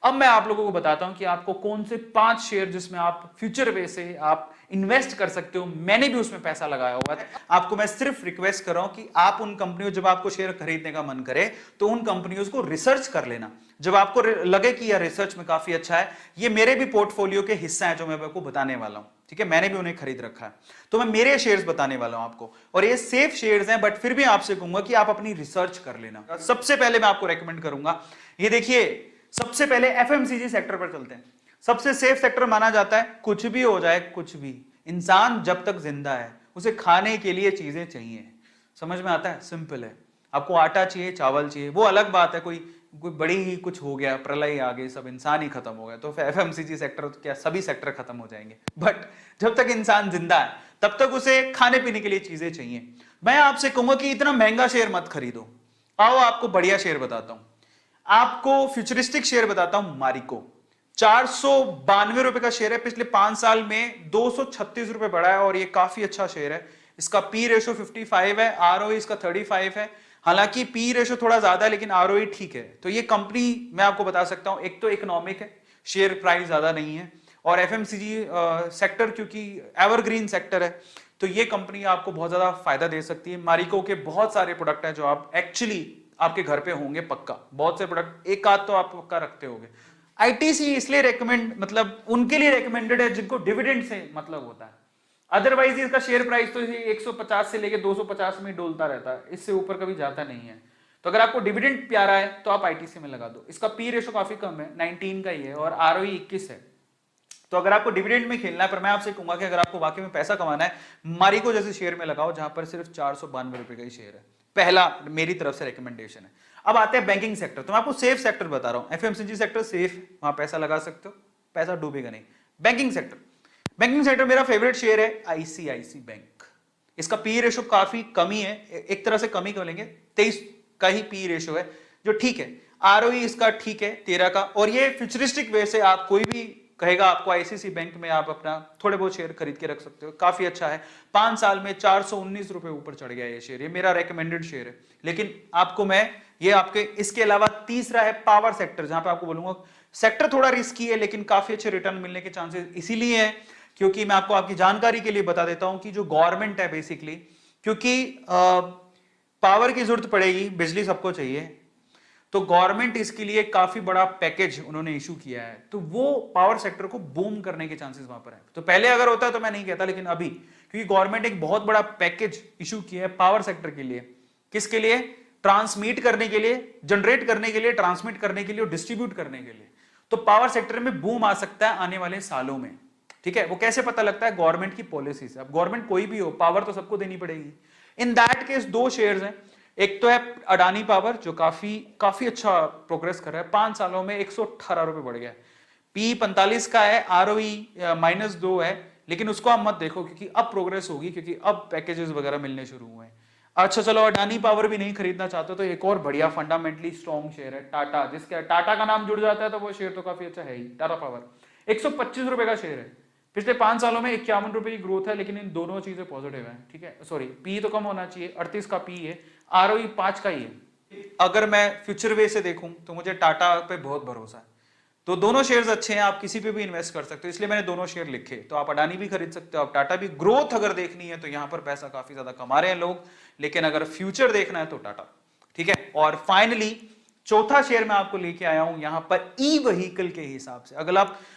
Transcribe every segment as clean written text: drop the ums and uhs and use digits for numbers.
अब मैं आप लोगों को बताता हूं कि आपको कौन से 5 शेयर जिसमें आप फ्यूचर वे से आप इन्वेस्ट कर सकते हो। मैंने भी उसमें पैसा लगाया हुआ है। आपको मैं सिर्फ रिक्वेस्ट कर रहा हूं कि आप उन कंपनियों, जब आपको शेयर खरीदने का मन करे तो उन कंपनियों को रिसर्च कर लेना। जब आपको लगे कि यह रिसर्च में काफी अच्छा है, ये मेरे भी पोर्टफोलियो के हिस्सा है जो मैं आपको बताने वाला हूं, ठीक है, मैंने भी उन्हें खरीद रखा है, तो मैं मेरे शेयर्स बताने वाला हूं आपको। और ये सेफ शेयर्स हैं, बट फिर भी आपसे कहूंगा कि आप अपनी रिसर्च कर लेना। सबसे पहले मैं आपको रेकमेंड करूंगा, ये देखिए, सबसे पहले एफएमसीजी सेक्टर पर चलते हैं। सबसे सेफ सेक्टर माना जाता है, कुछ भी हो जाए, कुछ भी, इंसान जब तक जिंदा है उसे खाने के लिए चीजें चाहिए। समझ में आता है? सिंपल है। आपको आटा चाहिए, चावल चाहिए, वो अलग बात है, कोई कोई बड़ी ही कुछ हो गया, प्रलय आ गई, सब इंसान ही खत्म हो गया, तो एफएमसीजी सेक्टर तो क्या, सभी सेक्टर खत्म हो जाएंगे। बट जब तक इंसान जिंदा है तब तक उसे खाने पीने के लिए चीजें चाहिए। मैं आपसे कहूंगा कि इतना महंगा शेयर मत खरीदो। आओ आपको बढ़िया शेयर बताता हूं, आपको फ्यूचरिस्टिक शेयर बताता हूं। मारिको 492 रुपए का शेयर है, पिछले 5 साल में 236 रुपए बढ़ा है, और ये काफी अच्छा शेयर है। इसका पी रेशो 55 है, आरओई इसका 35 है। हालांकि पी रेशो थोड़ा ज्यादा है लेकिन आरओई ठीक है। तो ये कंपनी मैं आपको बता सकता हूं, एक तो इकोनॉमिक है, शेयर प्राइस ज्यादा नहीं है, और एफएमसीजी सेक्टर क्योंकि एवरग्रीन सेक्टर है, तो ये कंपनी आपको बहुत ज्यादा फायदा दे सकती है। मारिको के बहुत सारे प्रोडक्ट हैं जो आप एक्चुअली आपके घर पे होंगे पक्का, बहुत से प्रोडक्ट, एक आध तो आप पक्का रखते होंगे। आईटीसी इसलिए रेकमेंड, मतलब उनके लिए रेकमेंडेड है जिनको डिविडेंड से मतलब होता है। अदरवाइज इसका शेयर प्राइस तो 150 से लेके 250 में डोलता रहता है, इससे ऊपर कभी जाता नहीं है। तो अगर आपको डिविडेंड प्यारा है तो आप आईटीसी में लगा दो। इसका पी रेशो काफी कम है, 19 का ही है, और आरओई 21 है। तो अगर आपको डिविडेंड में खेलना है, पर मैं आपसे कहूंगा कि अगर आपको वाकई में पैसा कमाना है, मारिको जैसे शेयर में लगाओ जहां पर सिर्फ 492 रुपए का ही शेयर है। पहला मेरी तरफ से रिकमेंडेशन है। अब आते हैं बैंकिंग सेक्टर, तो मैं आपको सेफ सेक्टर बता रहा हूं। एफएमसीजी सेक्टर सेफ, वहां पैसा लगा सकते हो, पैसा डूबेगा नहीं। बैंकिंग सेक्टर, बैंकिंग सेक्टर मेरा फेवरेट शेयर है आईसीआईसी बैंक। इसका पी रेशो काफी कमी है, एक तरह से कमी कर लेंगे, 23 का ही पी रेशो है, जो ठीक है। आरओई इसका ठीक है 13 का, और ये फ्यूचरिस्टिक वे से आप कोई भी कहेगा आपको आईसीआईसी बैंक में आप अपना थोड़े बहुत शेयर खरीद के रख सकते हो, काफी अच्छा है। 5 साल में 419 रुपए ऊपर चढ़ गया ये शेयर, ये मेरा रेकमेंडेड शेयर है। लेकिन आपको मैं ये आपके, इसके अलावा तीसरा है पावर सेक्टर, जहां पे आपको बोलूंगा सेक्टर थोड़ा रिस्की है लेकिन काफी अच्छे रिटर्न मिलने के चांसेस इसीलिए है क्योंकि मैं आपको आपकी जानकारी के लिए बता देता हूं कि जो गवर्नमेंट है बेसिकली, क्योंकि पावर की जरूरत पड़ेगी, बिजली सबको चाहिए, तो गवर्नमेंट इसके लिए काफी बड़ा पैकेज उन्होंने इशू किया है, तो वो पावर सेक्टर को बूम करने के चांसेस वहां पर है। तो पहले अगर होता तो मैं नहीं कहता, लेकिन अभी क्योंकि गवर्नमेंट एक बहुत बड़ा पैकेज इशू किया है पावर सेक्टर के लिए, किसके लिए? ट्रांसमिट करने के लिए, जनरेट करने के लिए, ट्रांसमिट करने के लिए और डिस्ट्रीब्यूट करने के लिए। तो पावर सेक्टर में बूम आ सकता है आने वाले सालों में, ठीक है। वो कैसे पता लगता है? गवर्नमेंट की पॉलिसी से। अब गवर्नमेंट कोई भी हो, पावर तो सबको देनी पड़ेगी। इन दैट केस 2 शेयर्स हैं, एक तो है अडानी पावर जो काफी अच्छा प्रोग्रेस कर रहा है, 5 सालों में 118 रुपए बढ़ गया, पी 45 का है, आरओई -2 है, लेकिन उसको आप मत देखो क्योंकि अब प्रोग्रेस होगी, क्योंकि अब पैकेजेस वगैरह मिलने शुरू हुए हैं। अच्छा चलो, अडानी पावर भी नहीं खरीदना चाहते तो एक और बढ़िया फंडामेंटली स्ट्रॉन्ग शेयर है टाटा, जिसका टाटा का नाम जुड़ जाता है तो वो शेयर तो काफी अच्छा है ही। टाटा पावर 125 रुपए का शेयर है, पिछले 5 सालों में 51 रुपए की ग्रोथ है, लेकिन इन दोनों चीजें पॉजिटिव है, ठीक है। सॉरी, पी तो कम होना चाहिए, 38 का पी है, आरओई 5 का ही है। अगर मैं फ्यूचर वे से देखूं तो मुझे टाटा पे बहुत भरोसा है, तो दोनों शेयर्स अच्छे हैं, आप किसी पे भी इन्वेस्ट कर सकते हो, इसलिए मैंने दोनों शेयर लिखे। तो आप अडानी भी खरीद सकते हो, आप टाटा भी। ग्रोथ अगर देखनी है तो यहां पर पैसा काफी ज्यादा कमा रहे हैं लोग, लेकिन अगर फ्यूचर देखना है तो टाटा, ठीक है। और फाइनली चौथा शेयर मैं आपको लेके आया हूं यहां पर ई व्हीकल के हिसाब से।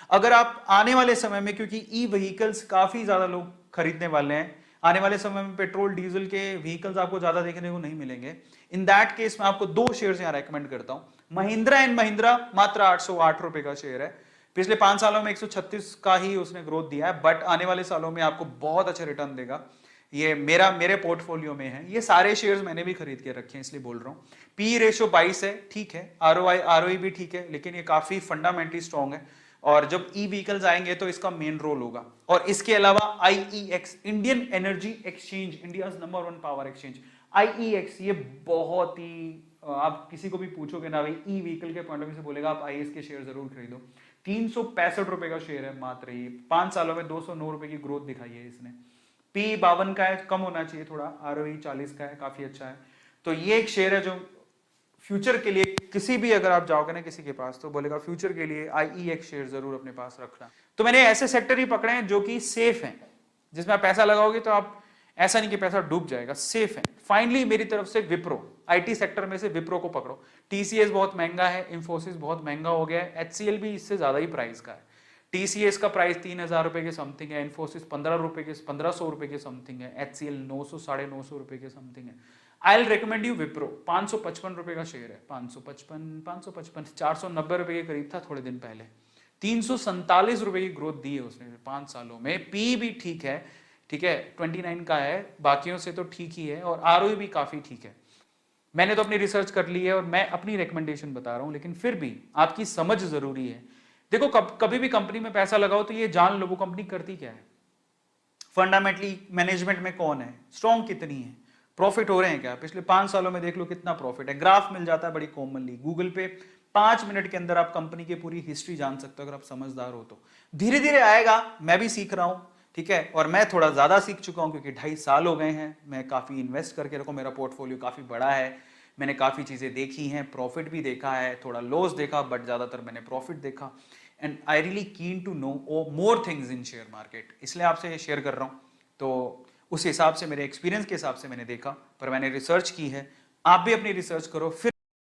अगर आप आने वाले समय में, क्योंकि ई व्हीकल्स काफी ज्यादा लोग खरीदने वाले हैं, आने वाले समय में पेट्रोल डीजल के व्हीकल्स आपको ज्यादा देखने को नहीं मिलेंगे, इन दैट केस मैं आपको 2 शेयर्स यहां रेकमेंड करता हूं। महिंद्रा एंड महिंद्रा मात्र 808 रुपए का शेयर है, पिछले 5 सालों में 136 का ही उसने ग्रोथ दिया है, बट आने वाले सालों में आपको बहुत अच्छा रिटर्न देगा। ये मेरे पोर्टफोलियो में है, ये सारे शेयर्स मैंने भी खरीद के रखे हैं, इसलिए बोल रहा हूं। पी रेशो 22 है, ठीक है, आरओई भी ठीक है, लेकिन ये काफी फंडामेंटली स्ट्रॉन्ग है, और जब ई व्हीकल्स आएंगे तो इसका मेन रोल होगा। और इसके अलावा IEX, Indian energy exchange, India number 1 power exchange, IEX, ये बहुत ही, आप किसी को भी पूछोगे ना भाई ई व्हीकल के पॉइंट ऑफ व्यू से, बोलेगा आप आईएस के शेयर जरूर खरीदो। 365 रुपए का शेयर है मात्र, ये 5 सालों में 209 रुपए की ग्रोथ दिखाई है इसने। पी 52 का है, कम होना चाहिए थोड़ा, आरओई 40 का है, काफी अच्छा है। तो ये एक शेयर है जो फ्यूचर के लिए किसी भी अगर आप जाओगे ना किसी के पास तो बोलेगा फ्यूचर के लिए IEX शेयर जरूर अपने पास रखना। तो मैंने ऐसे सेक्टर ही पकड़े हैं जो कि सेफ हैं, जिसमें आप पैसा लगाओगे तो आप ऐसा नहीं कि पैसा डूब जाएगा, सेफ है। फाइनली मेरी तरफ से विप्रो, IT सेक्टर में से विप्रो को पकड़ो। TCS बहुत महंगा है, इंफोसिस बहुत महंगा हो गया है, HCL भी इससे ज्यादा ही प्राइस का है। TCS का प्राइस 3,000 रुपए के समथिंग है, इंफोसिस 1500 रुपए के समथिंग है, HCL 900 950 रुपए के समथिंग है। I will recommend you Wipro, 555 रुपए का शेयर है, 555 490 रुपए के करीब था थोड़े दिन पहले। 347 रुपए की ग्रोथ दी है उसने 5 सालों में। पी भी ठीक है, ठीक है, 29 का है, बाकियों से तो ठीक ही है, और ROE भी काफी ठीक है। मैंने तो अपनी रिसर्च कर ली है और मैं अपनी रिकमेंडेशन बता रहा हूं, लेकिन फिर भी आपकी समझ जरूरी है। देखो कभी भी कंपनी में पैसा लगाओ तो ये जान लो वो कंपनी करती क्या है, फंडामेंटली मैनेजमेंट में कौन है, स्ट्रॉन्ग कितनी है, प्रॉफिट हो रहे हैं क्या, पिछले 5 सालों में देख लो कितना प्रॉफिट है। ग्राफ मिल जाता है बड़ी कॉमनली गूगल पे, 5 मिनट के अंदर आप कंपनी की पूरी हिस्ट्री जान सकते हो अगर आप समझदार हो तो। धीरे धीरे आएगा, मैं भी सीख रहा हूं, ठीक है, और मैं थोड़ा ज्यादा सीख चुका हूं क्योंकि 2.5 साल हो गए हैं, मैं काफी इन्वेस्ट करके रखो, मेरा पोर्टफोलियो काफी बड़ा है, मैंने काफी चीजें देखी हैं, प्रॉफिट भी देखा है, थोड़ा लॉस देखा, बट ज्यादातर मैंने प्रॉफिट देखा। And I really keen to know more things in share market, इसलिए आपसे ये शेयर कर रहा हूं। तो उस हिसाब से, मेरे एक्सपीरियंस के हिसाब से मैंने देखा, पर मैंने रिसर्च की है, आप भी अपनी रिसर्च करो फिर